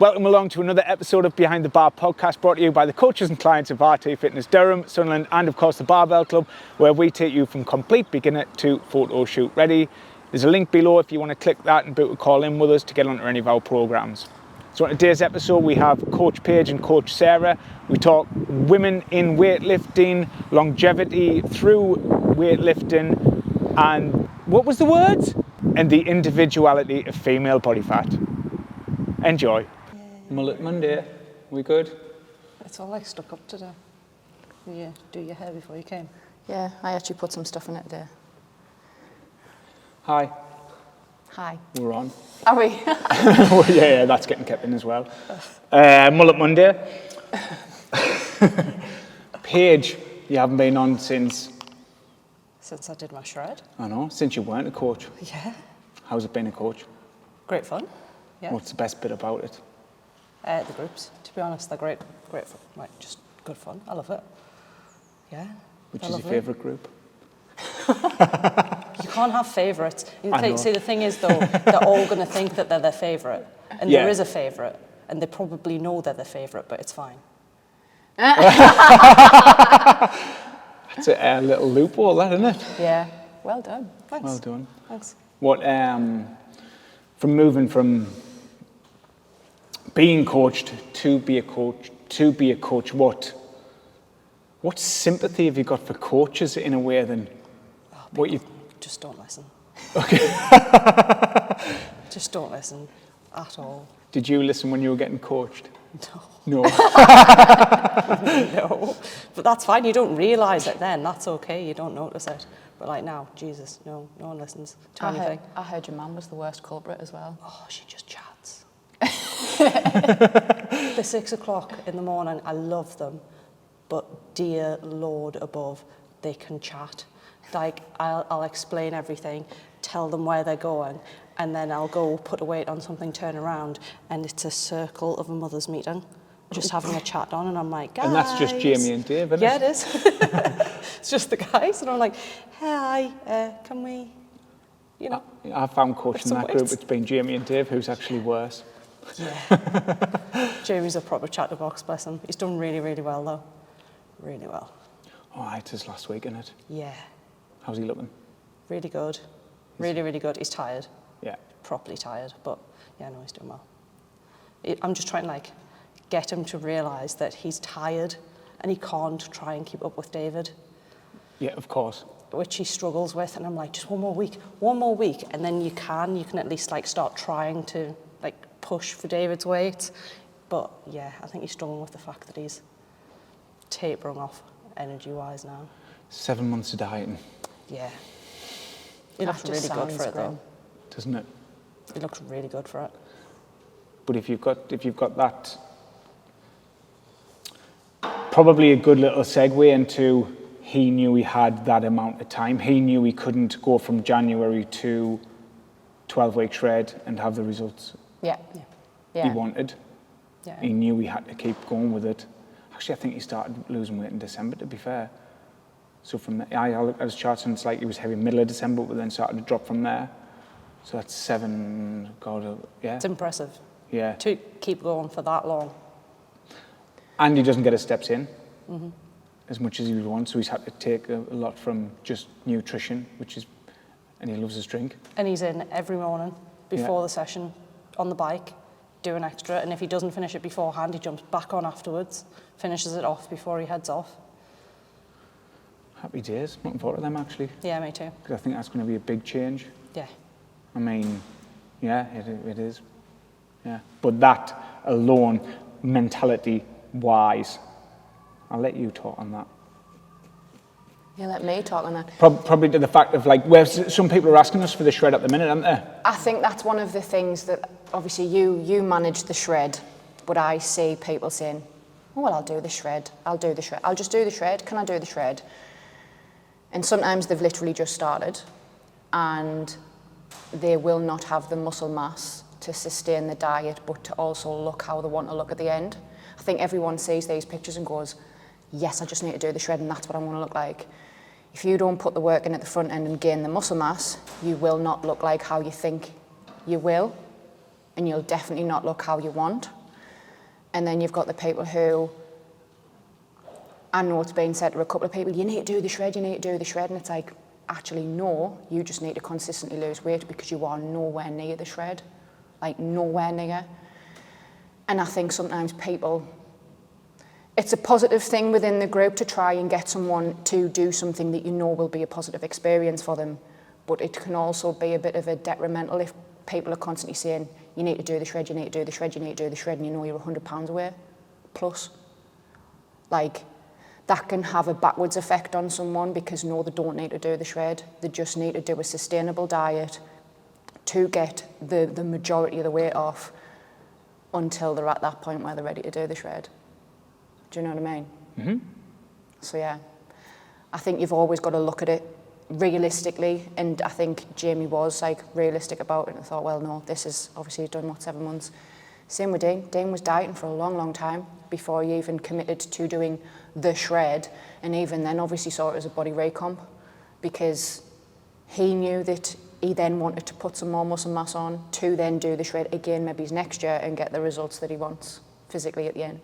Welcome along to another episode of Behind the Bar podcast, brought to you by the coaches and clients of RT Fitness Durham, Sunderland, and of course the Barbell Club, where we take you from complete beginner to photo shoot ready. There's a link below if you want to click that and book a call in with us to get onto any of our programs. So on today's episode we have Coach Paige and Coach Sarah. We talk women in weightlifting, longevity through weightlifting, and what was the word? And the individuality of female body fat. Enjoy. Mullet Monday, we good? It's all like stuck up today. Did you do your hair before you came? Yeah, I actually put some stuff in it today. Hi. Hi. We're on. Are we? Well, yeah, that's getting kept in as well. Mullet Monday. Paige, you haven't been on since... Since I did my shred. I know, since you weren't a coach. Yeah. How's it been a coach? Great fun. Yeah. What's the best bit about it? The groups, to be honest, they're great fun. Like, just good fun. I love it. Yeah. Which is your favourite group? You can't have favourites. See, the thing is, though, they're all going to think that they're their favourite. And there is a favourite. And they probably know they're their favourite, but it's fine. It's a little loophole, that, isn't it? Yeah. Well done. Thanks. Well done. Thanks. What, from moving from being coached to be a coach, what sympathy have you got for coaches in a way than what you... Just don't listen. Okay. Just don't listen at all. Did you listen when you were getting coached? No. No. No. But that's fine. You don't realise it then. That's okay. You don't notice it. But like now, Jesus, no one listens to anything. I heard your mum was the worst culprit as well. Oh, she just chats. The 6 o'clock in the morning, I love them. But dear Lord above, they can chat. Like, I'll explain everything, tell them where they're going, and then I'll go put a weight on something, turn around, and it's a circle of a mother's meeting, just having a chat on, and I'm like, guys. And that's just Jamie and Dave, isn't it? Yeah, it is. It's just the guys, and I'm like, hi, can we, you know. I found coaching in that group, weights. it's been Jamie and Dave, who's actually worse. Yeah. Jamie's a proper chatterbox, bless him. He's done really, really well, though. Really well. Oh, it's his last week, isn't it? Yeah. How's he looking? Really good. Really, really good. He's tired. Yeah. Properly tired, but yeah, no, he's doing well. I'm just trying to like get him to realise that he's tired and he can't try and keep up with David. Yeah, of course. Which he struggles with, and I'm like, just one more week, and then you can at least like start trying to like push for David's weight. But yeah, I think he's struggling with the fact that he's tapering off energy-wise now. 7 months of dieting. Yeah. He looks really good for it though. Doesn't it? He looks really good for it. But if you've got that, probably a good little segue into he knew he had that amount of time. He knew he couldn't go from January to 12-week shred and have the results Yeah. he wanted. Yeah. He knew he had to keep going with it. Actually, I think he started losing weight in December, to be fair. So from there, I looked at his charts and it's like he was heavy middle of December, but then started to drop from there. So that's 7, yeah. It's impressive. Yeah. To keep going for that long. And he doesn't get his steps in as much as he would want, so he's had to take a lot from just nutrition, and he loves his drink. And he's in every morning before the session on the bike, doing extra, and if he doesn't finish it beforehand, he jumps back on afterwards, finishes it off before he heads off. Happy days. Looking forward to them, actually. Yeah, me too. Because I think that's going to be a big change. Yeah. I mean, yeah, it is. Yeah. But that alone, mentality-wise, I'll let you talk on that. Yeah, let me talk on that. Probably to the fact of like, where some people are asking us for the shred at the minute, aren't they? I think that's one of the things that, obviously, you manage the shred, but I see people saying, oh, well, I'll do the shred. I'll just do the shred. Can I do the shred? And sometimes they've literally just started and they will not have the muscle mass to sustain the diet, but to also look how they want to look at the end. I think everyone sees these pictures and goes, yes, I just need to do the shred and that's what I want to look like. If you don't put the work in at the front end and gain the muscle mass, you will not look like how you think you will, and you'll definitely not look how you want. And then you've got the people who, I know it's been said to a couple of people, you need to do the shred, you need to do the shred. And it's like, actually, no, you just need to consistently lose weight because you are nowhere near the shred. Like, nowhere near. And I think sometimes people, it's a positive thing within the group to try and get someone to do something that you know will be a positive experience for them. But it can also be a bit of a detrimental if people are constantly saying, you need to do the shred, you need to do the shred, you need to do the shred, and you know you're 100 pounds away, plus. Like, that can have a backwards effect on someone because no, they don't need to do the shred. They just need to do a sustainable diet to get the majority of the weight off until they're at that point where they're ready to do the shred. Do you know what I mean? Mm-hmm. So yeah, I think you've always got to look at it realistically, and I think Jamie was like realistic about it and thought, well, no, this is obviously done 7 months. Same with Dean. Dean was dieting for a long, long time before he even committed to doing the shred, and even then obviously saw it as a body recomp because he knew that he then wanted to put some more muscle mass on to then do the shred again maybe next year and get the results that he wants physically at the end.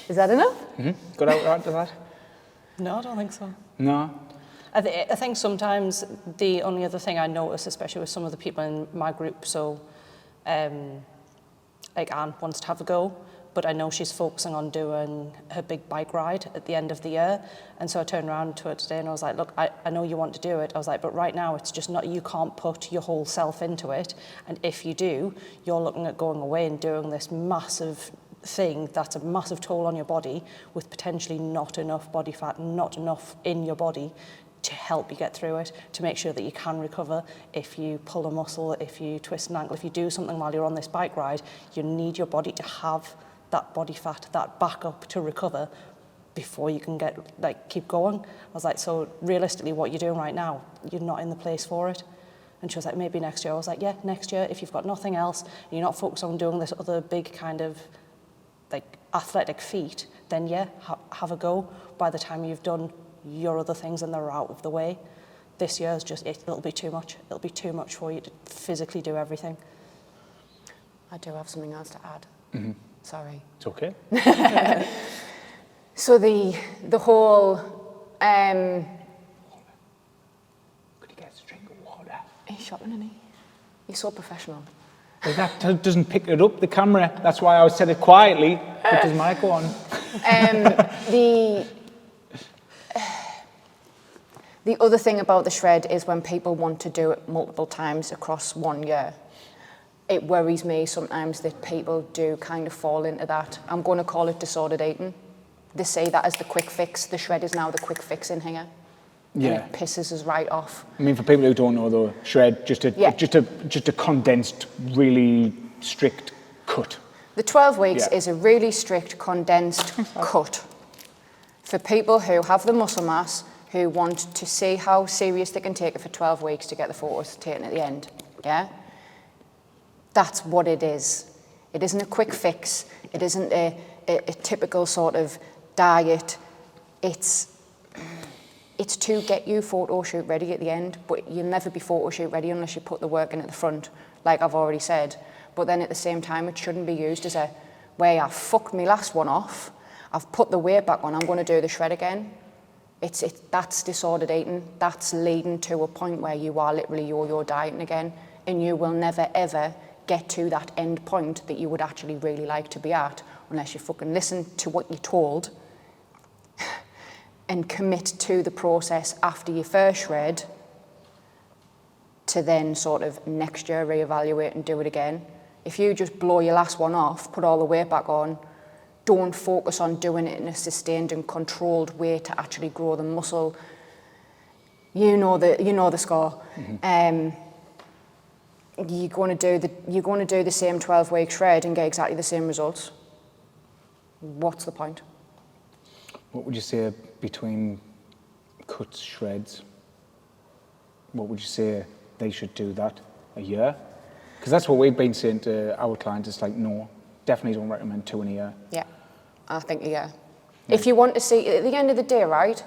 Is that enough? Mm-hmm. Got out to that? No, I don't think so. No. I think sometimes the only other thing I notice, especially with some of the people in my group, so like Anne wants to have a go, but I know she's focusing on doing her big bike ride at the end of the year. And so I turned around to her today and I was like, look, I know you want to do it. I was like, but right now it's just not, you can't put your whole self into it. And if you do, you're looking at going away and doing this massive thing that's a massive toll on your body with potentially not enough body fat, not enough in your body to help you get through it, to make sure that you can recover. If you pull a muscle, if you twist an ankle, if you do something while you're on this bike ride, you need your body to have that body fat, that backup to recover before you can keep going. I was like, so realistically what you're doing right now, you're not in the place for it. And she was like, maybe next year. I was like, yeah, next year, if you've got nothing else, and you're not focused on doing this other big kind of like athletic feat, then yeah, have a go. By the time you've done your other things and they're out of the way, this year is just, it'll be too much. It'll be too much for you to physically do everything. I do have something else to add. Mm-hmm. Sorry. It's okay. So the whole Could you get us a drink of water? he's shopping, isn't he? You're so professional. Well, that doesn't pick it up, the camera. That's why I said it quietly. Put his mic on. The other thing about the shred is when people want to do it multiple times across 1 year. It worries me sometimes that people do kind of fall into that. I'm going to call it disordered eating. They say that as the quick fix. The shred is now the quick fix in here. Yeah. And it pisses us right off. I mean, for people who don't know, though, shred, just a condensed, really strict cut. The 12 weeks is a really strict, condensed cut for people who have the muscle mass, who want to see how serious they can take it for 12 weeks to get the photos taken at the end. Yeah? That's what it is. It isn't a quick fix. It isn't a typical sort of diet. It's to get you photo shoot ready at the end, but you'll never be photo shoot ready unless you put the work in at the front, like I've already said. But then at the same time, it shouldn't be used as a way I fucked my last one off, I've put the weight back on, I'm going to do the shred again. That's disordered eating. That's leading to a point where you are literally yo-yo dieting again, and you will never ever get to that end point that you would actually really like to be at unless you fucking listen to what you're told and commit to the process after your first shred to then sort of next year reevaluate and do it again. If you just blow your last one off, put all the weight back on, don't focus on doing it in a sustained and controlled way to actually grow the muscle, you know the score. Mm-hmm. You're going to do the same 12-week shred and get exactly the same results. What's the point? What would you say between cuts, shreds? What would you say they should do that? A year? Because that's what we've been saying to our clients. It's like, no, definitely don't recommend 2 in a year. Yeah, I think a year. Yeah. If you want to see, at the end of the day, right,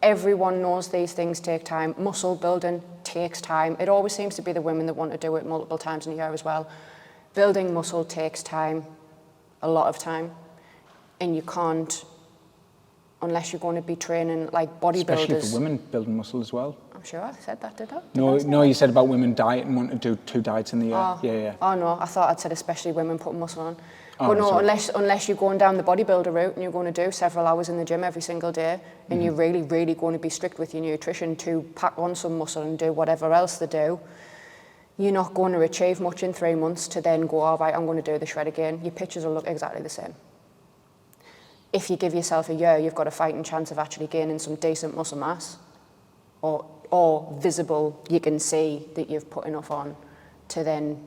everyone knows these things take time. Muscle building takes time. It always seems to be the women that want to do it multiple times in a year as well. building muscle takes time, a lot of time, and you can't, unless you're going to be training like bodybuilders. Especially for women building muscle as well. I'm sure I said that, did I? No, you said about women diet and want to do 2 diets in the year. Oh. Yeah. Oh no, I thought I'd said especially women putting muscle on. Oh, But no, sorry. unless you're going down the bodybuilder route and you're going to do several hours in the gym every single day, and you're really, really going to be strict with your nutrition to pack on some muscle and do whatever else they do, you're not going to achieve much in 3 months to then go, all right, I'm going to do the shred again. Your pictures will look exactly the same. If you give yourself a year, you've got a fighting chance of actually gaining some decent muscle mass, or visible, you can see that you've put enough on to then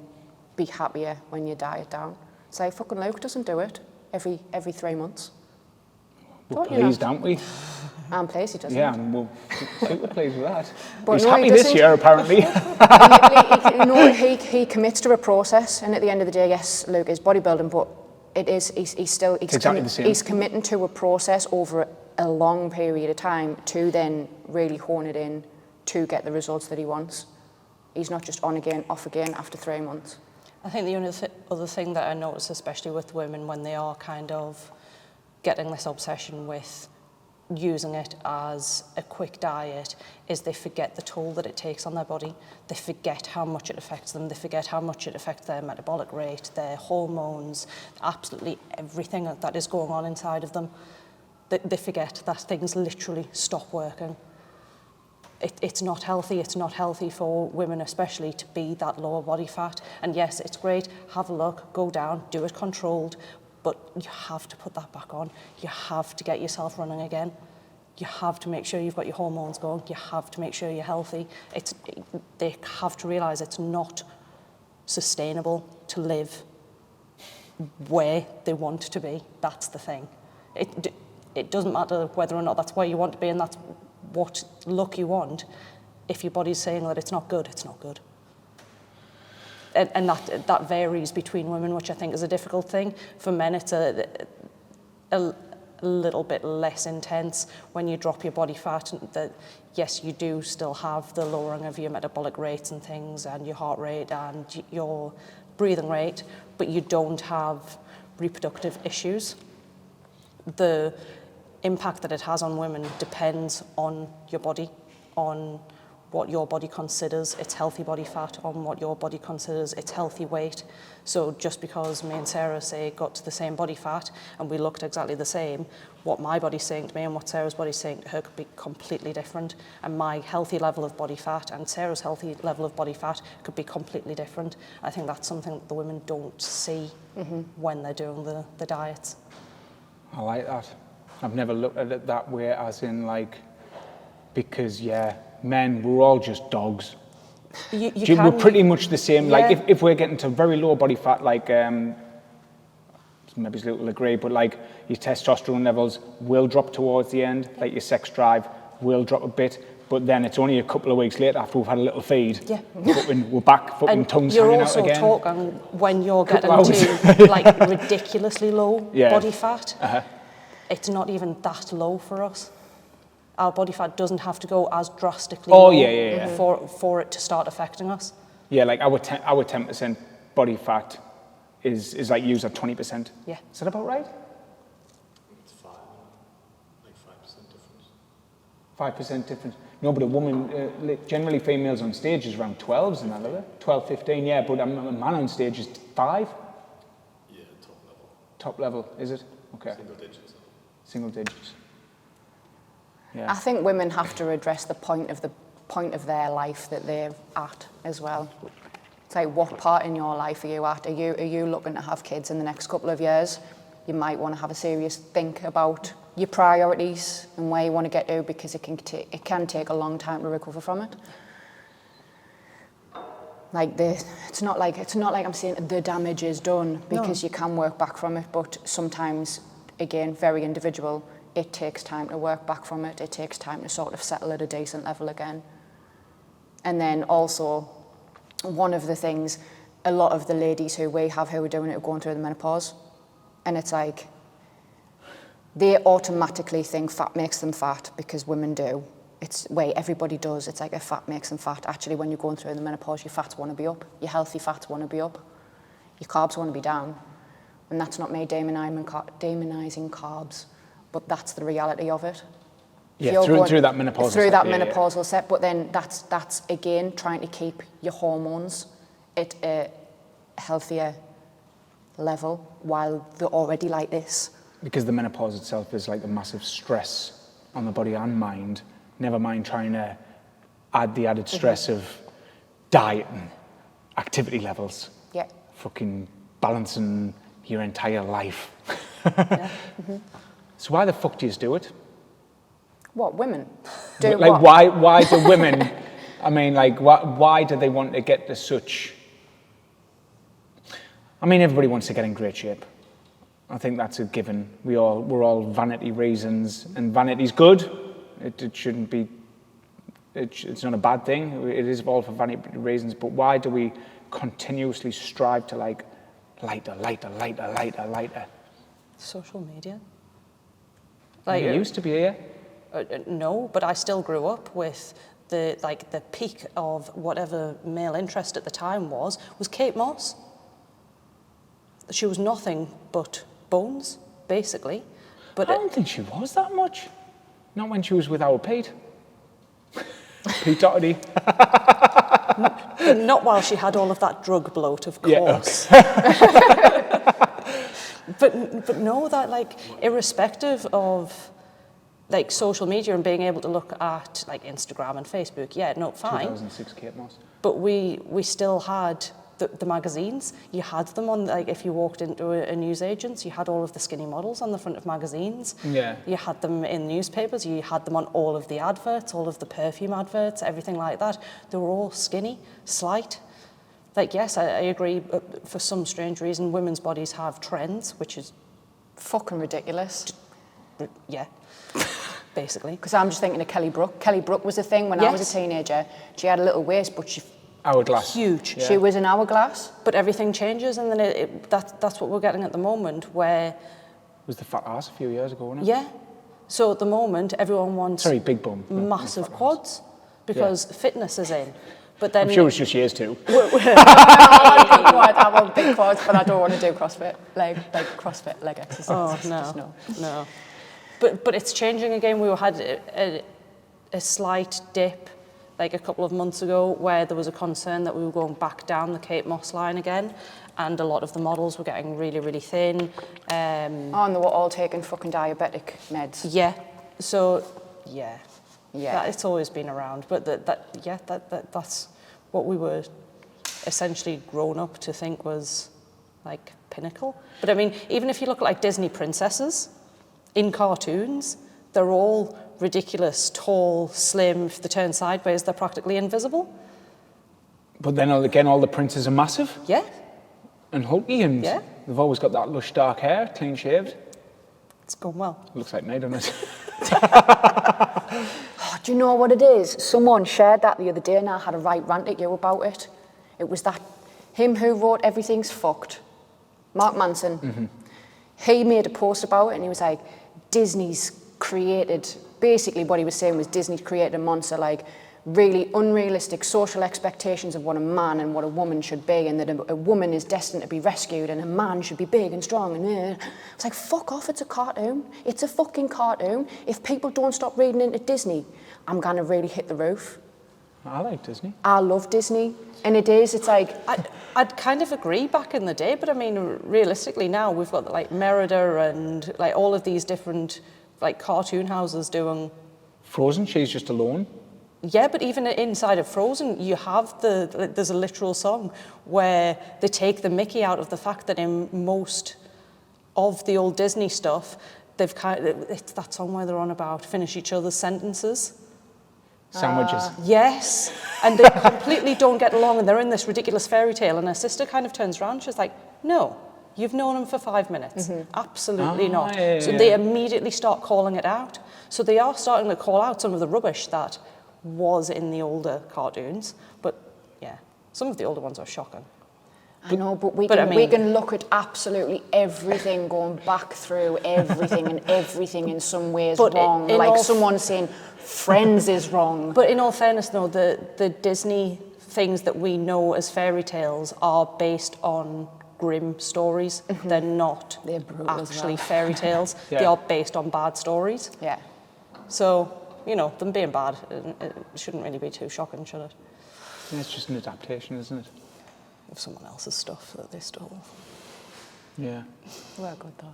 be happier when you diet down. So fucking Luke doesn't do it every 3 months. We're pleased, aren't we? I'm pleased he doesn't. Yeah, and we're super pleased with that. But He's no, happy he this doesn't. year, apparently. He commits to a process, and at the end of the day, yes, Luke is bodybuilding, but he's exactly the same. He's committing to a process over a long period of time to then really hone it in to get the results that he wants. He's not just on again, off again after 3 months. I think the only other thing that I notice, especially with women, when they are kind of getting this obsession with using it as a quick diet, is they forget the toll that it takes on their body. They forget how much it affects them. They forget how much it affects their metabolic rate, their hormones, absolutely everything that is going on inside of them. They forget that things literally stop working. It's not healthy. It's not healthy for women especially to be that lower body fat. And yes, it's great, have a look, go down, do it controlled, but you have to put that back on. You have to get yourself running again. You have to make sure you've got your hormones going. You have to make sure you're healthy. They have to realise it's not sustainable to live where they want to be. That's the thing. It doesn't matter whether or not that's where you want to be and that's what look you want. If your body's saying that it's not good, it's not good. And that varies between women, which I think is a difficult thing. For men, it's a little bit less intense when you drop your body fat. That yes, you do still have the lowering of your metabolic rates and things, and your heart rate and your breathing rate, but you don't have reproductive issues. The impact that it has on women depends on your body, on what your body considers its healthy body fat, on what your body considers its healthy weight. So just because me and Sarah, say, got to the same body fat and we looked exactly the same, what my body's saying to me and what Sarah's body's saying to her could be completely different. And my healthy level of body fat and Sarah's healthy level of body fat could be completely different. I think that's something that the women don't see when they're doing the diets. I like that. I've never looked at it that way, as in like, because yeah, men, we're all just dogs. We're pretty much the same. Yeah. Like if we're getting to very low body fat, like maybe Luke will agree, but like your testosterone levels will drop towards the end, like your sex drive will drop a bit, but then it's only a couple of weeks later after we've had a little feed. Yeah. We're back, fucking tongues hanging out again. You're also talking when you're getting to like ridiculously low body fat. It's not even that low for us. Our body fat doesn't have to go as drastically low for it to start affecting us. Yeah, like our 10% body fat is like used at 20%. Yeah. Is that about right? It's 5, like 5% difference. 5% difference. No, but a woman, generally females on stage is around 12s and that, are they? 12, 15, yeah, but a man on stage is 5? Yeah, top level. Top level, is it? Okay. Single digits. Single digits. Yeah. I think women have to address the point of their life that they're at as well. It's like, what part in your life are you at? Are you looking to have kids in the next couple of years? You might want to have a serious think about your priorities and where you want to get to, because it can take a long time to recover from it. Like it's not like I'm saying the damage is done, because you can work back from it, but sometimes, again, very individual. It takes time to work back from it. It takes time to sort of settle at a decent level again. And then also, one of the things, a lot of the ladies who we have who are doing it are going through the menopause. And it's like, they automatically think fat makes them fat, because women do. Everybody does. It's like, if fat makes them fat. Actually, when you're going through the menopause, your fats want to be up. Your healthy fats want to be up. your carbs want to be down. And that's not me demonising carbs, but that's the reality of it. Yeah, through that menopausal through step. that menopausal step, but then that's again trying to keep your hormones at a healthier level while they're already like this. Because the menopause itself is like a massive stress on the body and mind. Never mind trying to add the added stress of diet and activity levels. Yeah. Fucking balancing your entire life. Yeah. So why the fuck do you do it? What, women? Do Like, what? why do women, I mean, like, why do they want to get to such... I mean, everybody wants to get in great shape. I think that's a given. We're all vanity reasons, and vanity's good. It shouldn't be... It's not a bad thing. It is all for vanity reasons, but why do we continuously strive to, like, lighter? Social media. Like, it used to be here. No, but I still grew up with the peak of whatever male interest at the time was Kate Moss. She was nothing but bones, basically. But I don't think she was that much. Not when she was with our Pete. Pete Doherty. not while she had all of that drug bloat, of course. Yeah. But no, that like irrespective of like social media and being able to look at like Instagram and Facebook, yeah, no, fine. 2006 Kate Moss. But we still had the magazines. You had them on, like if you walked into a newsagent's, you had all of the skinny models on the front of magazines. Yeah. You had them in newspapers, you had them on all of the adverts, all of the perfume adverts, everything like that. They were all skinny, slight. Like, yes, I agree, for some strange reason, women's bodies have trends, which is... Fucking ridiculous. Yeah, basically. Because I'm just thinking of Kelly Brook. Kelly Brook was a thing when I was a teenager. She had a little waist, but she... Hourglass. Huge. Yeah. She was an hourglass. But everything changes, and then that's what we're getting at the moment, where... It was the fat ass a few years ago, wasn't it? Yeah. So at the moment, everyone wants... Sorry, big bum. Massive quads, because fitness is in. But then... I'm sure it's just years too. I want big quads, but I don't want to do CrossFit leg exercises. Oh, Just no. But it's changing again. We had a slight dip like a couple of months ago where there was a concern that we were going back down the Kate Moss line again, and a lot of the models were getting really, really thin. And they were all taking fucking diabetic meds. Yeah. So, yeah. Yeah. It's always been around, but that's what we were essentially grown up to think was like pinnacle. But I mean, even if you look at like Disney princesses in cartoons, they're all ridiculous, tall, slim. If they turn sideways, they're practically invisible. But then again, all the princes are massive Yeah. and hulky, and they've always got that lush dark hair, clean shaved. It's gone well. Looks like me, doesn't it? Oh, do you know what it is? Someone shared that the other day and I had a right rant at you about it. It was that him who wrote Everything's Fucked, Mark Manson. Mm-hmm. He made a post about it and he was like, Disney's created, basically what he was saying was Disney's created a monster, like really unrealistic social expectations of what a man and what a woman should be, and that a woman is destined to be rescued and a man should be big and strong. And it's like, fuck off, it's a cartoon. It's a fucking cartoon. If people don't stop reading into Disney, I'm going to really hit the roof. I like Disney. I love Disney. And it's like... I'd kind of agree back in the day, but I mean, realistically now we've got like Merida and like all of these different like cartoon houses doing... Frozen, she's just alone. Yeah, but even inside of Frozen, you have there's a literal song where they take the mickey out of the fact that in most of the old Disney stuff, they've it's that song where they're on about finish each other's sentences. Sandwiches. Yes, and they completely don't get along, and they're in this ridiculous fairy tale, and her sister kind of turns around, she's like, no, you've known him for 5 minutes. Mm-hmm. Absolutely not. Yeah, so they immediately start calling it out. So they are starting to call out some of the rubbish that was in the older cartoons, but yeah, some of the older ones are shocking. I know, but we can look at absolutely everything, going back through everything, and everything in some ways wrong. Like someone saying Friends is wrong. But in all fairness, though, the Disney things that we know as fairy tales are based on grim stories. They're not They're brutal as actually well. fairy tales. Yeah. They are based on bad stories. Yeah. So, you know, them being bad, it shouldn't really be too shocking, should it? Yeah, it's just an adaptation, isn't it? Of someone else's stuff that they stole. Yeah. We're good though.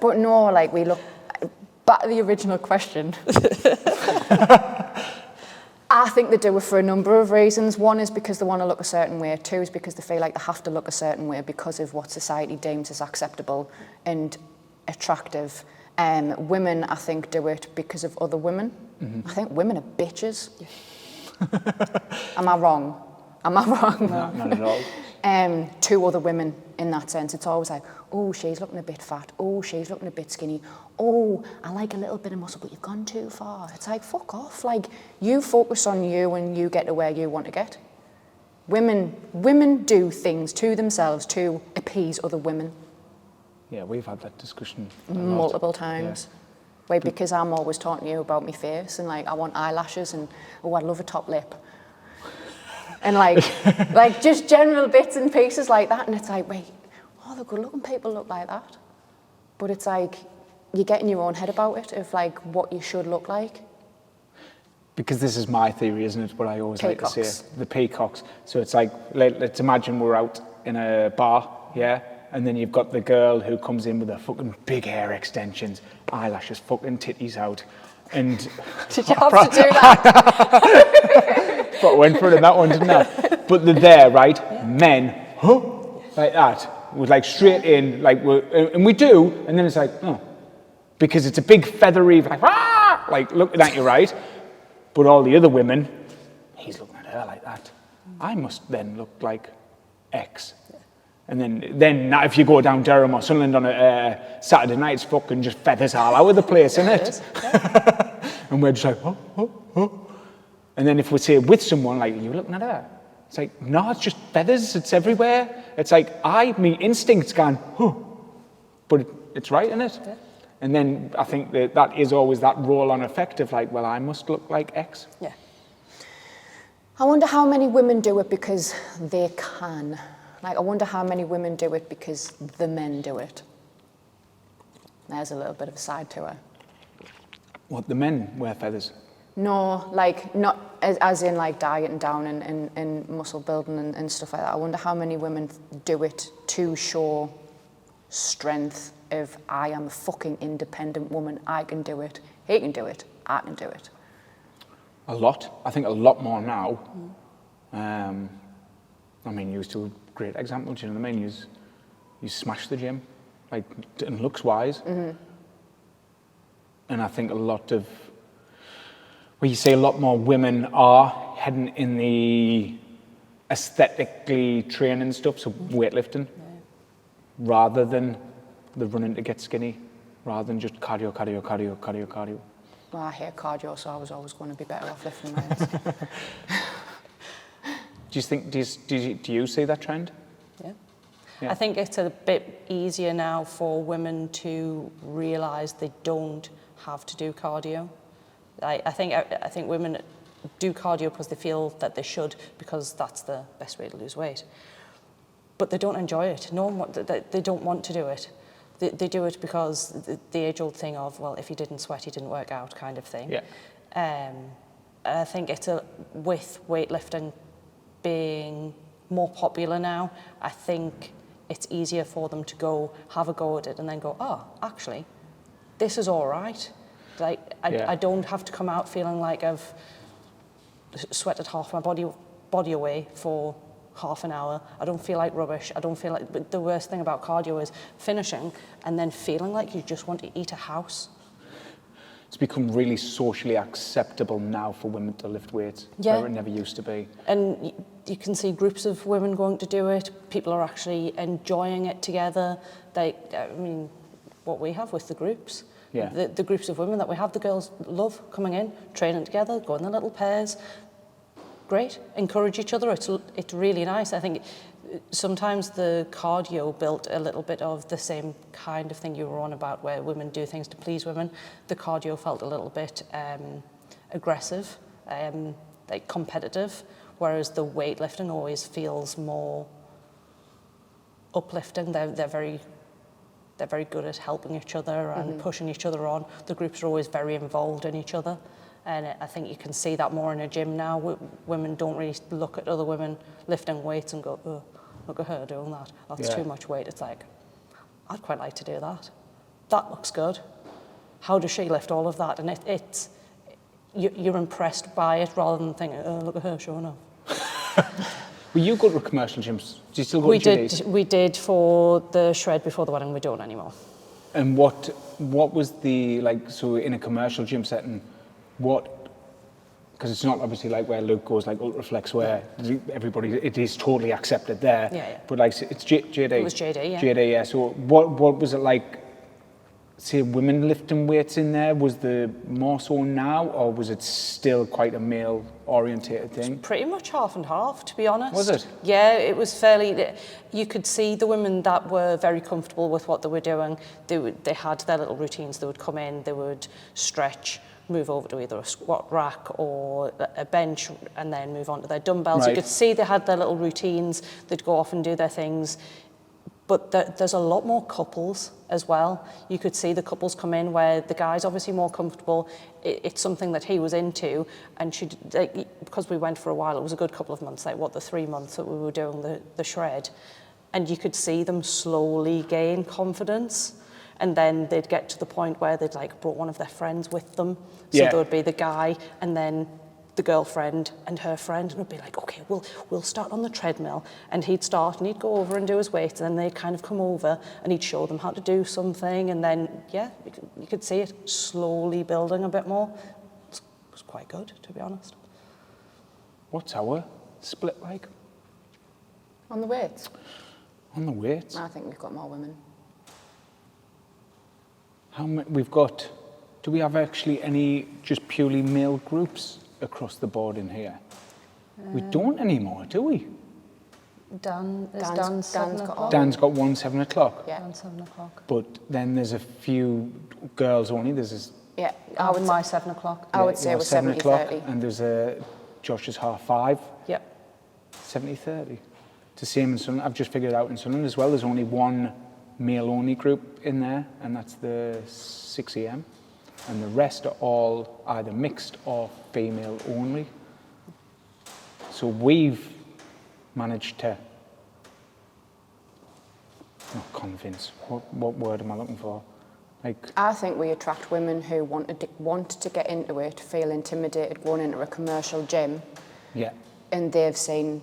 But no, like we look back to the original question. I think they do it for a number of reasons. One is because they want to look a certain way. Two is because they feel like they have to look a certain way because of what society deems as acceptable and attractive. Women, I think, do it because of other women. I think women are bitches. Am I wrong? Am I wrong? No, not at all. To other women in that sense. It's always like, oh, she's looking a bit fat. Oh, she's looking a bit skinny. Oh, I like a little bit of muscle, but you've gone too far. It's like, fuck off. Like, you focus on you and you get to where you want to get. Women do things to themselves to appease other women. Yeah, we've had that discussion a lot. Multiple times. Yeah. Why, because I'm always talking to you about my face and like, I want eyelashes and, oh, I'd love a top lip. And like just general bits and pieces like that. And it's like, wait, oh, the good looking people look like that. But it's like, you get in your own head about it of like what you should look like. Because this is my theory, isn't it? What I always like to Peacocks. say, the peacocks. So it's like, let's imagine we're out in a bar, yeah? And then you've got the girl who comes in with her fucking big hair extensions, eyelashes, fucking titties out. And Did you have to do that? but went for it in that one, didn't I? But they're there, right? Yeah. Men, like that, with like straight in, like, and we do, and then it's like, oh, because it's a big feathery, like looking at you, right? But all the other women, he's looking at her like that. I must then look like X. Yeah. And then if you go down Durham or Sunderland on a Saturday night, it's fucking just feathers all over the place, isn't it? Yeah. And we're just like, oh. And then if we say with someone, like, are you looking at her? It's like, no, it's just feathers, it's everywhere. It's like, my instinct's gone, but it's right, isn't it? Yeah. And then I think that is always that roll-on effect of like, well, I must look like X. Yeah. I wonder how many women do it because they can. Like, I wonder how many women do it because the men do it. There's a little bit of a side to it. What, the men wear feathers? No, like, not as in like dieting down and muscle building and stuff like that. I wonder how many women do it to show strength of, I am a fucking independent woman, I can do it. He can do it, I can do it. A lot. I think a lot more now. I mean, you two great example, do you know what I mean? You smash the gym, like, and looks-wise. Mm-hmm. And I think a lot of, well, you say a lot more women are heading in the aesthetically training stuff, so weightlifting, rather than the running to get skinny, rather than just cardio. Well, I hate cardio, so I was always going to be better off lifting weights. Do you see that trend? Yeah. I think it's a bit easier now for women to realise they don't have to do cardio. I think women do cardio because they feel that they should, because that's the best way to lose weight. But they don't enjoy it. They don't want to do it. They do it because the age-old thing of, well, if he didn't sweat, he didn't work out kind of thing. Yeah. I think with weightlifting being more popular now, I think it's easier for them to have a go at it and then go, oh, actually, this is all right. Like, I don't have to come out feeling like I've sweated half my body away for half an hour. I don't feel like rubbish. I don't feel like, but the worst thing about cardio is finishing and then feeling like you just want to eat a house. It's become really socially acceptable now for women to lift weights, where it never used to be. And you can see groups of women going to do it. People are actually enjoying it together. What we have with the groups. Yeah. The groups of women that we have, the girls love coming in, training together, going in little pairs. Great, encourage each other. It's really nice. I think sometimes the cardio built a little bit of the same kind of thing you were on about, where women do things to please women. The cardio felt a little bit aggressive, like competitive, whereas the weightlifting always feels more uplifting. They're very good at helping each other and pushing each other on. The groups are always very involved in each other. And I think you can see that more in a gym now. Women don't really look at other women lifting weights and go, oh, look at her doing that. That's too much weight. It's like, I'd quite like to do that. That looks good. How does she lift all of that? And you're impressed by it rather than thinking, oh, look at her showing off. Were you go to commercial gyms? Do you still go to GDs? We did for the shred before the wedding. We don't anymore. And what was the, like, so in a commercial gym setting, because it's not obviously like where Luke goes like Ultraflex where everybody, it is totally accepted there. Yeah. But like, it's JD. It was JD, yeah. JD, yeah. So what was it like, say, women lifting weights in there? Was there more so now, or was it still quite a male-orientated thing? Pretty much half and half, to be honest. Was it? Yeah, it was fairly. You could see the women that were very comfortable with what they were doing. They had their little routines. They would come in, they would stretch, move over to either a squat rack or a bench, and then move on to their dumbbells. Right. You could see they had their little routines. They'd go off and do their things. But there's a lot more couples as well. You could see the couples come in where the guy's obviously more comfortable. It's something that he was into, and because we went for a while, it was a good couple of months, like the 3 months that we were doing the shred, and you could see them slowly gain confidence, and then they'd get to the point where they'd like brought one of their friends with them. So there would be the guy, and then the girlfriend and her friend, and would be like, okay, we'll start on the treadmill, and he'd start and he'd go over and do his weights, and then they'd kind of come over and he'd show them how to do something, and then you could see it slowly building a bit more. It was quite good, to be honest. What's our split like? On the weights? On the weights? I think we've got more women. How many we've got? Do we have actually any just purely male groups across the board in here? We don't anymore, do we? Dan's 7 o'clock. Dan's got one 7 o'clock. Yeah. Dan's 7 o'clock. But then there's a few girls only. There's Yeah. I would my 7 o'clock. I would say it was 70-30. And there's Josh's 5:30. Yep. 70-30. It's the same in Sunderland. I've just figured it out in Sunderland as well. There's only one male-only group in there, and that's the 6 a.m. And the rest are all either mixed or female only. So we've managed to, not convince, what word am I looking for? I think we attract women who want to get into it, feel intimidated going into a commercial gym. Yeah. And they've seen,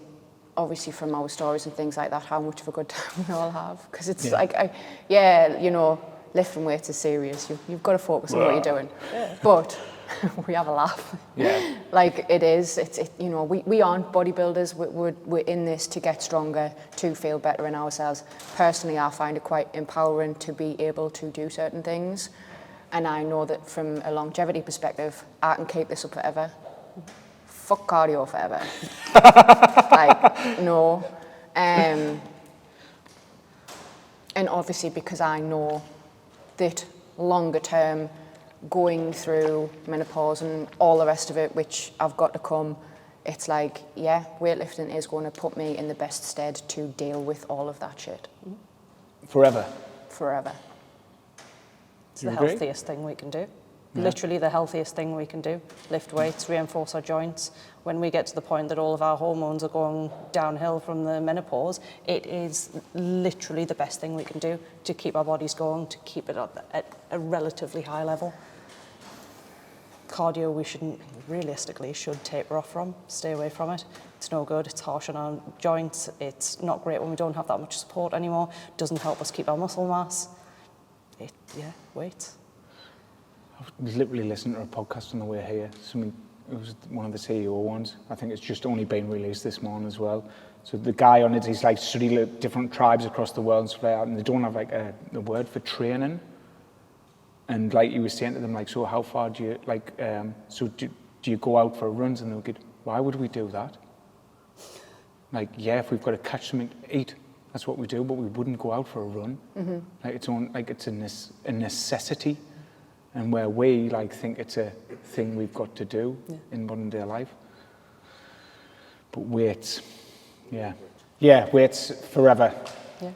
obviously from our stories and things like that, how much of a good time we all have. Because it's lifting weights is serious. You've got to focus on what you're doing. Yeah. But we have a laugh. Yeah. Like it is. We aren't bodybuilders. We're in this to get stronger, to feel better in ourselves. Personally, I find it quite empowering to be able to do certain things, and I know that from a longevity perspective, I can keep this up forever. Fuck cardio forever. No. And obviously because I know that longer term, going through menopause and all the rest of it, which I've got to come, it's like, yeah, weightlifting is going to put me in the best stead to deal with all of that shit. Forever. It's the healthiest thing we can do. Yeah. Literally the healthiest thing we can do. Lift weights, reinforce our joints. When we get to the point that all of our hormones are going downhill from the menopause, it is literally the best thing we can do to keep our bodies going, to keep it up at a relatively high level. Cardio we should taper off from, stay away from it. It's no good, it's harsh on our joints, it's not great when we don't have that much support anymore, doesn't help us keep our muscle mass. Weights. I was literally listening to a podcast on the way here. It was one of the CEO ones. I think it's just only been released this morning as well. So the guy on it, he's like studied different tribes across the world and stuff like that, and they don't have like a word for training. And like he was saying to them, like, so how far do you do you go out for runs? And they'll get, why would we do that? Like, yeah, if we've got to catch something to eat, that's what we do, but we wouldn't go out for a run. Mm-hmm. It's a necessity. And where we think it's a thing we've got to do in modern day life. But weights, weights forever. Yeah.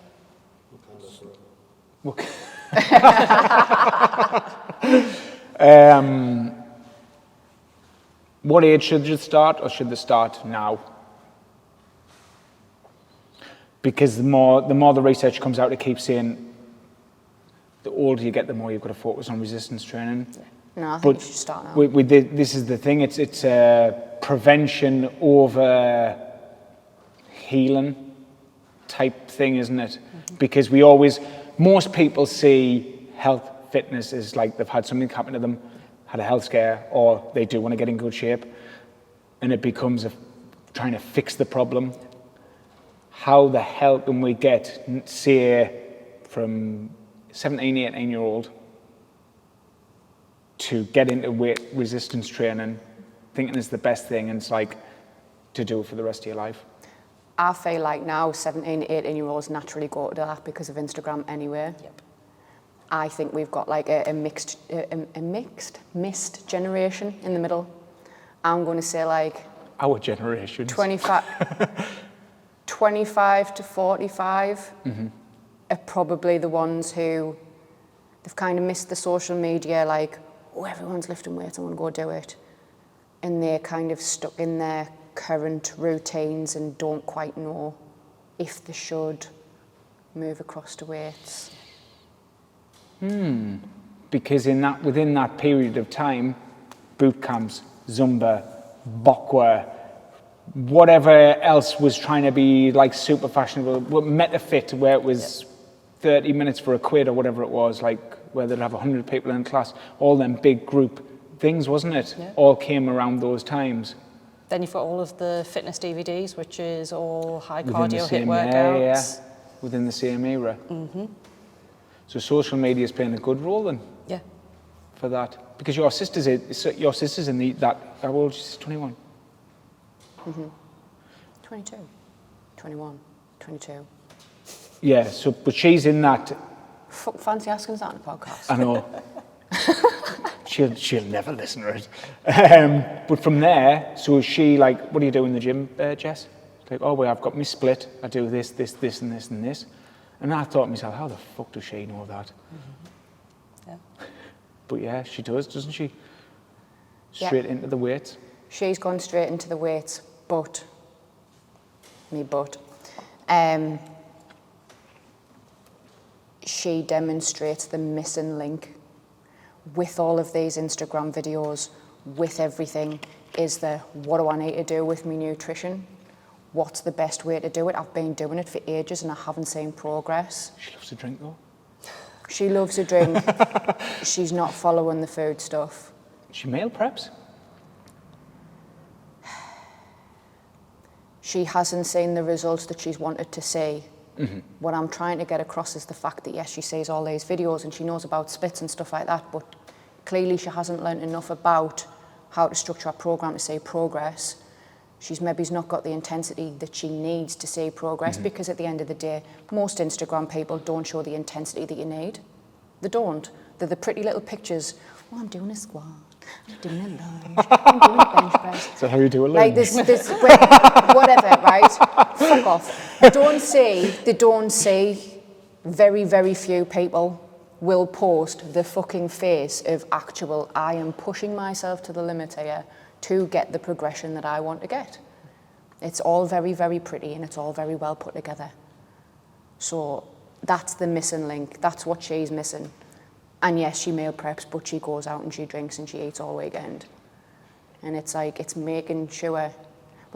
What age should you start, or should they start now? Because the more the research comes out, it keeps saying the older you get, the more you've got to focus on resistance training. No, I think you should start now. This is the thing. It's a prevention over healing type thing, isn't it? Mm-hmm. Because most people see health, fitness as like they've had something happen to them, had a health scare, or they do want to get in good shape, and it becomes trying to fix the problem. How the hell can we get, say, from 17, 18-year-old to get into weight resistance training, thinking it's the best thing, and it's like to do it for the rest of your life? I feel like now 17, 18-year-olds naturally go to that because of Instagram anyway. Yep. I think we've got like a missed generation in the middle. I'm going to say like our generation. 25 to 45 are probably the ones who they've kind of missed the social media, like, oh, everyone's lifting weights, I want to go do it. And they're kind of stuck in their current routines and don't quite know if they should move across to weights. Because within that period of time, boot camps, Zumba, Bokwa, whatever else was trying to be like super fashionable, MetaFit, where it was 30 minutes for £1 or whatever it was, like where they'd have 100 people in class, all them big group things, wasn't it? Yeah. All came around those times. Then you've got all of the fitness DVDs, which is all high cardio HIIT workouts. Within the same era. Mm-hmm. So social media is playing a good role then? Yeah. For that? Because your sister's in that, how old is she? 21? Mm-hmm. 22, 21, 22. Yeah, but she's in that. Fuck, fancy asking us that on a podcast. I know. She'll never listen to it. But from there, so is she like, what do you do in the gym, Jess? It's like, oh, well, I've got my split. I do this, and this, and this. And I thought to myself, how the fuck does she know that? Mm-hmm. Yeah. But yeah, she does, doesn't she? Straight into the weights. She's gone straight into the weights, but she demonstrates the missing link with all of these Instagram videos, with everything, is what do I need to do with my nutrition? What's the best way to do it? I've been doing it for ages and I haven't seen progress. She loves a drink though. She loves a drink. She's not following the food stuff. She meal preps? She hasn't seen the results that she's wanted to see. Mm-hmm. What I'm trying to get across is the fact that, yes, she sees all these videos and she knows about splits and stuff like that, but clearly she hasn't learned enough about how to structure a program to see progress. She's maybe not got the intensity that she needs to see progress, because at the end of the day, most Instagram people don't show the intensity that you need. They don't. They're the pretty little pictures. Oh, I'm doing a squat. I'm doing a lunge. I'm doing a bench press. So how you do a lunge? Like this whatever, right? Fuck off. They don't see. Very, very few people will post the fucking face of actual, I am pushing myself to the limit here to get the progression that I want to get. It's all very, very pretty and it's all very well put together. So that's the missing link. That's what she's missing. And yes, she meal preps, but she goes out and she drinks and she eats all weekend. And it's like, it's making sure, well,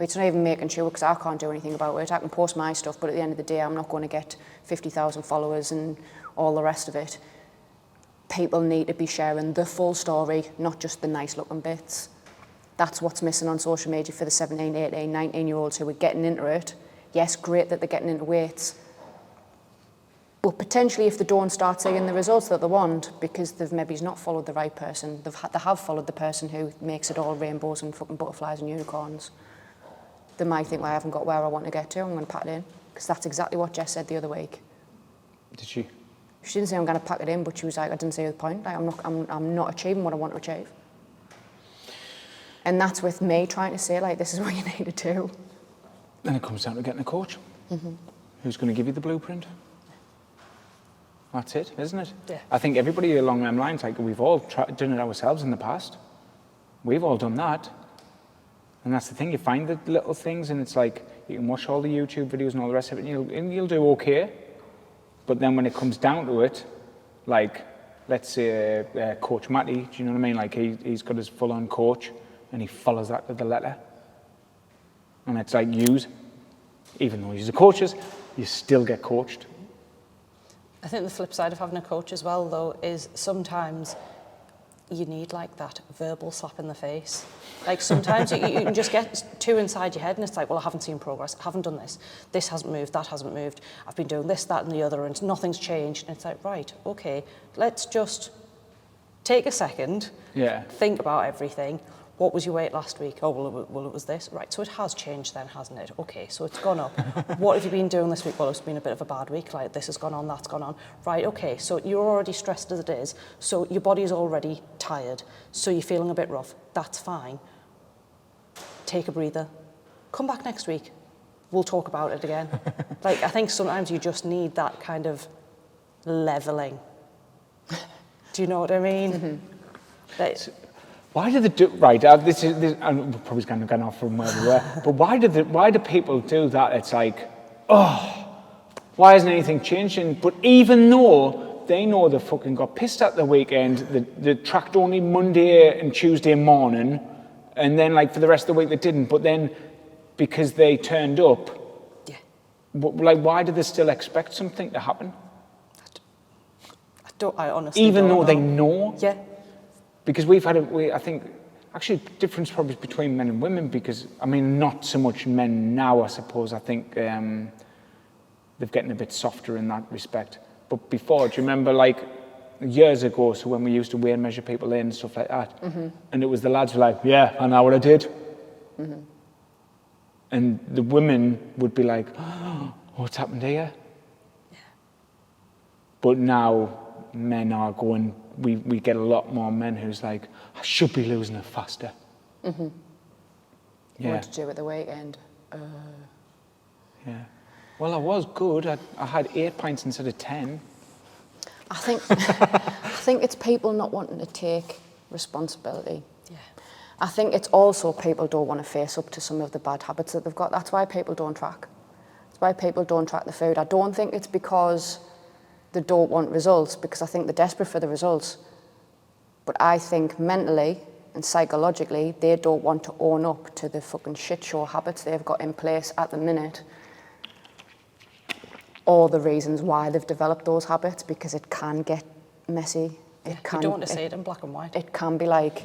it's not even making sure because I can't do anything about it. I can post my stuff, but at the end of the day, I'm not going to get 50,000 followers and all the rest of it. People need to be sharing the full story, not just the nice looking bits. That's what's missing on social media for the 17, 18, 19-year-olds who are getting into it. Yes, great that they're getting into weights. But potentially if they don't start seeing the results that they want, because they've maybe not followed the right person, they have followed the person who makes it all rainbows and fucking butterflies and unicorns, they might think, well, I haven't got where I want to get to, I'm going to pack it in. Because that's exactly what Jess said the other week. Did she? She didn't say I'm going to pack it in, but she was like, I didn't see the point. Like, I'm not achieving what I want to achieve. And that's with me trying to say, like, this is what you need to do. Then it comes down to getting a coach. Mm-hmm. Who's going to give you the blueprint? That's it, isn't it? Yeah. I think everybody along them lines, like we've all done it ourselves in the past. We've all done that. And that's the thing, you find the little things and it's like, you can watch all the YouTube videos and all the rest of it and you'll do okay. But then when it comes down to it, like, let's say Coach Matty, do you know what I mean? Like he's got his full-on coach and he follows that to the letter. And it's like even though he's the coaches, you still get coached. I think the flip side of having a coach as well, though, is sometimes you need like that verbal slap in the face. Like sometimes you can just get too inside your head and it's like, well, I haven't seen progress, I haven't done this hasn't moved, that hasn't moved, I've been doing this, that and the other and nothing's changed. And it's like, right, okay, let's just take a second, think about everything. What was your weight last week? Oh, well, it was this. Right, so it has changed then, hasn't it? Okay, so it's gone up. What have you been doing this week? Well, it's been a bit of a bad week. Like, this has gone on, that's gone on. Right, okay, so you're already stressed as it is. So your body is already tired. So you're feeling a bit rough. That's fine. Take a breather. Come back next week. We'll talk about it again. Like, I think sometimes you just need that kind of leveling. Do you know what I mean? Mm-hmm. Like, why do they do, right, this I'm probably going to go off from where we were, but why do people do that? It's like, oh, why hasn't anything changing? But even though they know they fucking got pissed at the weekend, they tracked only Monday and Tuesday morning, and then like for the rest of the week they didn't, but then because they turned up, like why do they still expect something to happen? I honestly even don't though know. they know? Yeah. Because I think, actually, difference probably between men and women, because, I mean, not so much men now, I suppose. I think they're getting a bit softer in that respect. But before, do you remember, like, years ago, so when we used to weigh and measure people in and stuff like that, and it was the lads were like, yeah, I know what I did. And the women would be like, oh, what's happened here? Yeah. But now, men are going, we get a lot more men who's like, I should be losing it faster. Yeah. What to do at the weekend? Yeah. Well, I was good. I had 8 pints instead of 10. I think it's people not wanting to take responsibility. Yeah. I think it's also people don't want to face up to some of the bad habits that they've got. That's why people don't track. That's why people don't track the food. I don't think it's because they don't want results, because I think they're desperate for the results. But I think mentally and psychologically, they don't want to own up to the fucking shit show habits they've got in place at the minute, or the reasons why they've developed those habits, because it can get messy. You don't want to see it in black and white. It can be like,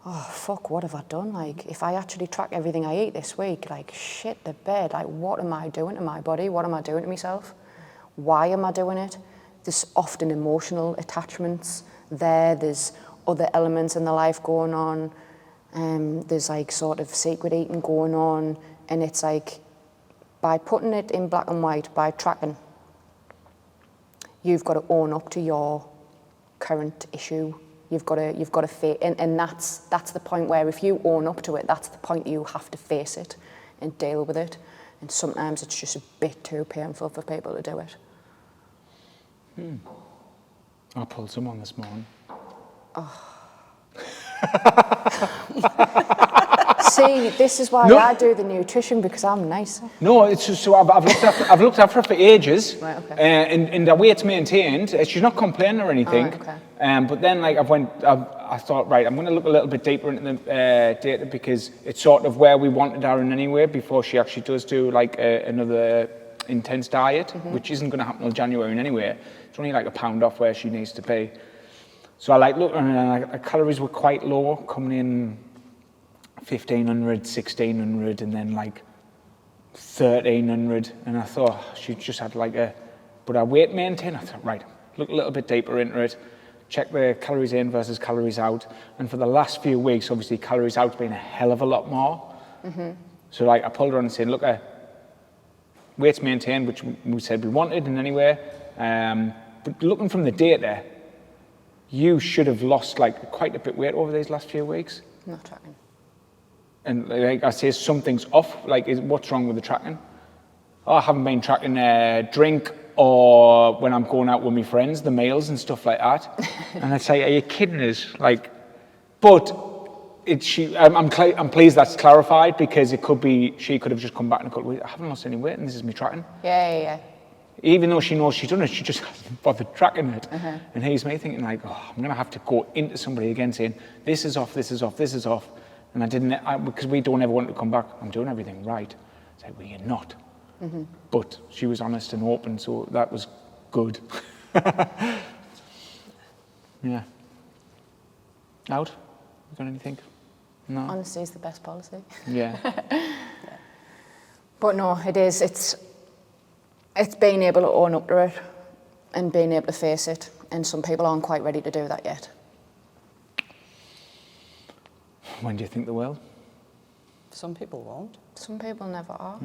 oh, fuck, what have I done? Like, if I actually track everything I eat this week, like, shit the bed, like, what am I doing to my body? What am I doing to myself? Why am I doing it? There's often emotional attachments there. There's other elements in the life going on. There's like sort of secret eating going on. And it's like, by putting it in black and white, by tracking, you've got to own up to your current issue. You've got to face, and that's the point where if you own up to it, that's the point you have to face it and deal with it. And sometimes it's just a bit too painful for people to do it. I pulled someone this morning. See, this is why I do the nutrition, because I'm nicer. No, it's just, so I've looked after her for ages, Right, okay. and the weight's maintained. She's not complaining or anything. Oh, right, okay. But then, like, I thought, right, I'm going to look a little bit deeper into the data, because it's sort of where we wanted her in anyway before she actually does do like another intense diet, which isn't going to happen until January in anyway. It's only like a pound off where she needs to be. So I like looked, and her calories were quite low, coming in 1,500, 1,600, and then like 1,300. And I thought she just had like but her weight maintained. I thought, right, look a little bit deeper into it, check the calories in versus calories out. And for the last few weeks, obviously calories out's been a hell of a lot more. So like I pulled her on and said, look, weight's maintained, which we said we wanted in any way. But looking from the data, you should have lost like quite a bit of weight over these last few weeks. Not tracking. And like I say, something's off. Like, what's wrong with the tracking? Oh, I haven't been tracking drink or when I'm going out with my friends, the meals and stuff like that. And I'd say, are you kidding us? Like, but I'm pleased that's clarified, because it could be, she could have just come back and gone, I haven't lost any weight and this is me tracking. Yeah. Even though she knows she's done it, she just hasn't bothered tracking it. And here's me thinking like, I'm going to have to go into somebody again saying, this is off, this is off, this is off. And because we don't ever want to come back, I'm doing everything right. It's like, well, you're not. But she was honest and open, so that was good. Yeah. Out? You got anything? No? Honesty is the best policy. Yeah. But no, it is. It's being able to own up to it and being able to face it. And some people aren't quite ready to do that yet. When do you think they will? Some people won't. Some people never are.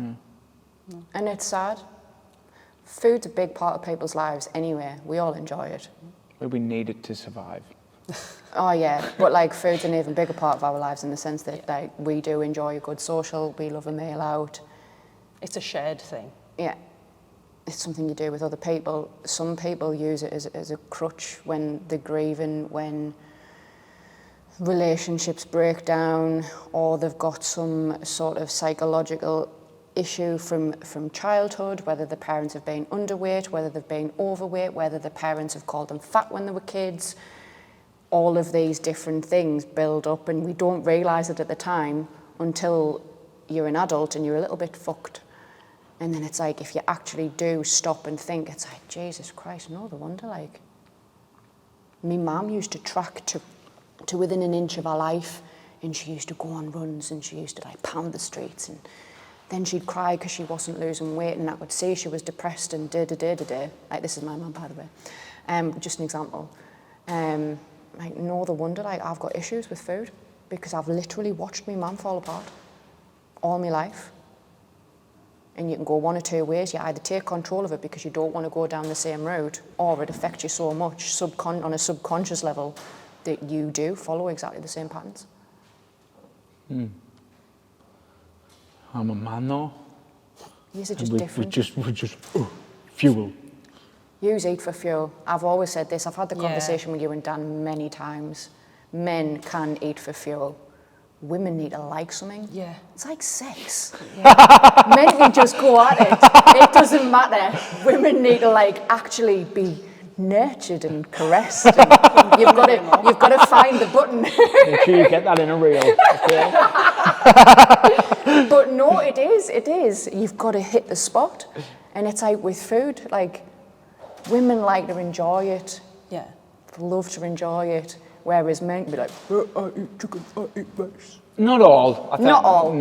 And it's sad. Food's a big part of people's lives anyway. We all enjoy it. Well, we need it to survive. Oh yeah, but like food's an even bigger part of our lives in the sense that like we do enjoy a good social, we love a meal out. It's a shared thing. Yeah, it's something you do with other people. Some people use it as a crutch when they're grieving, when relationships break down, or they've got some sort of psychological issue from childhood, whether the parents have been underweight, whether they've been overweight, whether the parents have called them fat when they were kids. All of these different things build up, and we don't realise it at the time until you're an adult and you're a little bit fucked. And then it's like, if you actually do stop and think, it's like, Jesus Christ, no wonder, like, me mum used to track to within an inch of her life, and she used to go on runs, and she used to like pound the streets, and then she'd cry because she wasn't losing weight, and that would say she was depressed and da-da-da-da-da. Like, this is my mum, by the way. Just an example. Like, no wonder, like, I've got issues with food because I've literally watched my mum fall apart all my life. And you can go one or two ways. You either take control of it because you don't want to go down the same route, or it affects you so much on a subconscious level that you do follow exactly the same patterns. I'm a man though. Yous are just different. We're just fuel. Yous eat for fuel. I've always said this. I've had the Yeah. conversation with you and Dan many times. Men can eat for fuel. Women need to like something. Yeah. It's like sex. Men can just go at it. It doesn't matter. Women need to like actually be nurtured and caressed. And you've got to find the button. Make sure you get that in a reel. Okay? But no, it is. You've got to hit the spot. And it's like with food, like women like to enjoy it. Yeah. Love to enjoy it. Whereas men can be like, I eat chicken, I eat rice. Not all. I think, Not all,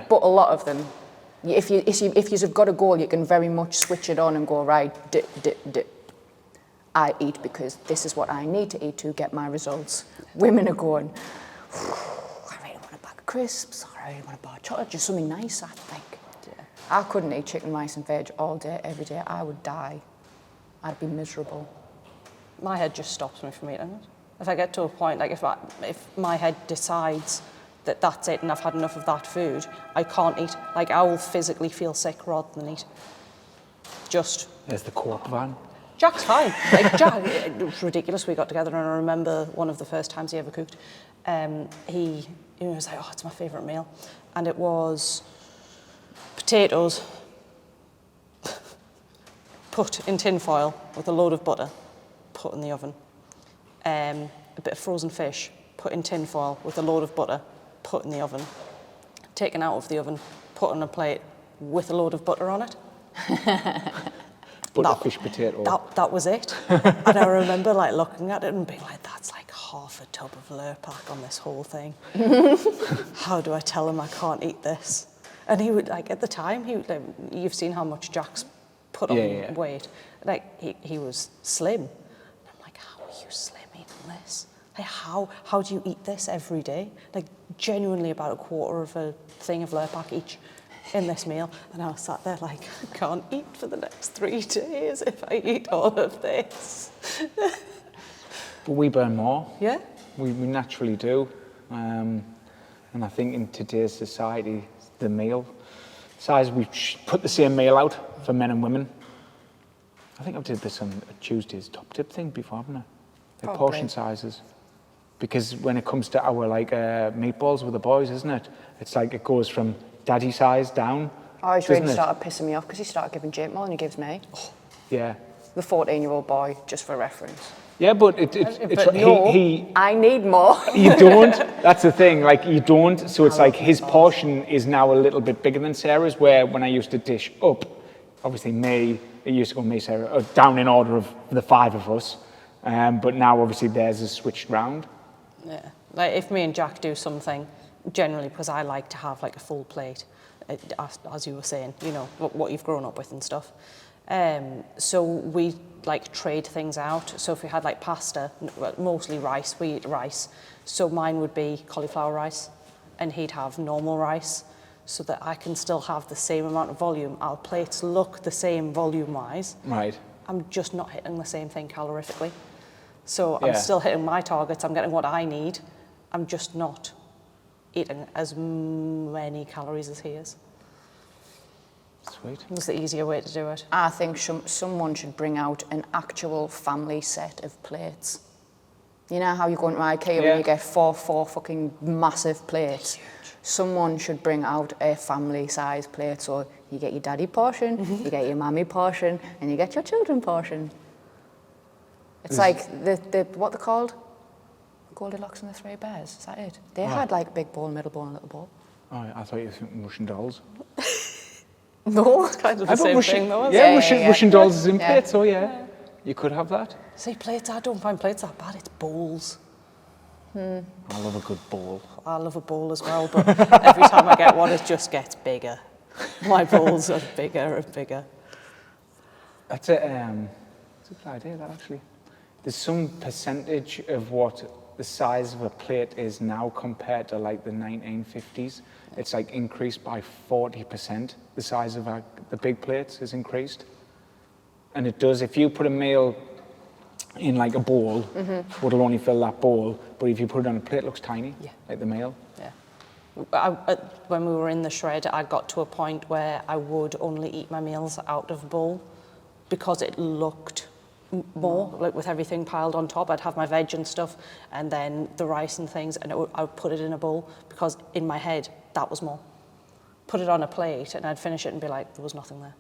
but a lot of them. If you've got a goal, you can very much switch it on and go, right, I eat because this is what I need to eat to get my results. Women are going, I really want a bag of crisps, or I really want a bar of chocolate, just something nice, I think. Yeah. I couldn't eat chicken, rice and veg all day, every day. I would die. I'd be miserable. My head just stops me from eating it. If I get to a point, like if my head decides that that's it and I've had enough of that food, I can't eat. Like, I will physically feel sick rather than eat. Just. There's the co-op van. Jack's fine. Like, Jack, it was ridiculous. We got together and I remember one of the first times he ever cooked. He was like, oh, it's my favourite meal. And it was potatoes put in tin foil with a load of butter, put in the oven. A bit of frozen fish, put in tin foil with a load of butter, put in the oven. Taken out of the oven, put on a plate with a load of butter on it. Butterfish potato. That was it. And I remember like looking at it and being like, that's like half a tub of Lurpak on this whole thing. How do I tell him I can't eat this? And he would, like, at the time, you've seen how much Jack's put on weight. Like, he was slim. And I'm like, how are you slim eating this? Like, how do you eat this every day? Like, genuinely about a quarter of a thing of Lurpak each in this meal. And I was sat there like, I can't eat for the next 3 days if I eat all of this. But we burn more. Yeah. We naturally do. And I think in today's society, the meal size, we put the same meal out for men and women. I think I did this on Tuesday's top tip thing before, haven't I? Like Probably. portion sizes. Because when it comes to our like meatballs with the boys, isn't it? It's like it goes from daddy size down. Oh, he's doesn't really it? started pissing me off because he started giving Jake more than he gives me. Yeah. The 14-year-old boy, just for reference. Yeah, but it's But no, he I need more. you don't. That's the thing. Like you don't. So it's like his portion is now a little bit bigger than Sarah's. Where when I used to dish up, obviously it used to go me, Sarah, down in order of the 5 of us. But now obviously theirs is switched round. Yeah. Like if me and Jack do something, generally because I like to have like a full plate, as you were saying, you know, what you've grown up with and stuff. So we like trade things out. So if we had like pasta, mostly rice, we eat rice. So mine would be cauliflower rice and he'd have normal rice so that I can still have the same amount of volume. Our plates look the same volume wise. Right. I'm just not hitting the same thing calorifically. So Yeah. I'm still hitting my targets. I'm getting what I need. I'm just not eating as many calories as he is. Sweet. It's the easier way to do it. I think someone should bring out an actual family set of plates. You know how you go into IKEA Yeah. and you get four fucking massive plates? Someone should bring out a family size plate. So you get your daddy portion, you get your mommy portion, and you get your children portion. It's like the what they're called? Goldilocks and the Three Bears, is that it? They had like big bowl, middle bowl, and little bowl. Oh, I thought you were thinking Russian dolls. No. It's kind of I the thought same Russian, thing though, isn't yeah, it? Russian, yeah. Russian dolls is in Yeah. plates, so yeah. You could have that. See, plates, I don't find plates that bad. It's bowls. I love a good bowl. I love a bowl as well, but every time I get one, it just gets bigger. My bowls are bigger and bigger. That's a good idea, that actually. There's some percentage of what the size of a plate is now compared to like the 1950s. It's like increased by 40%. The size of the big plates is increased. And it does, if you put a meal in like a bowl, it'll only fill that bowl. But if you put it on a plate, it looks tiny, Yeah. like the meal. Yeah. When we were in the shred, I got to a point where I would only eat my meals out of a bowl because it looked more, like with everything piled on top. I'd have my veg and stuff and then the rice and things, and I would put it in a bowl because in my head, that was more. Put it on a plate and I'd finish it and be like, there was nothing there.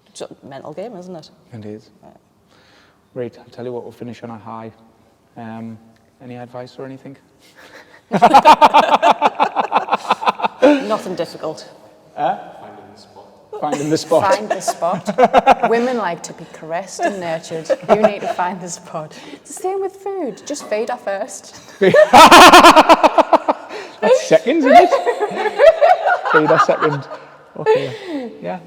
It's a mental game, isn't it? It is. Right, I'll tell you what, we'll finish on a high. Any advice or anything? Nothing difficult. Finding the spot. Find the spot. Women like to be caressed and nurtured. You need to find the spot. It's the same with food. Just feed her first. That's seconds, isn't it? Feed a second. Okay. Yeah.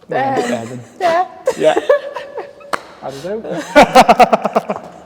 We'll end it there then. Yeah. Yeah. I don't know.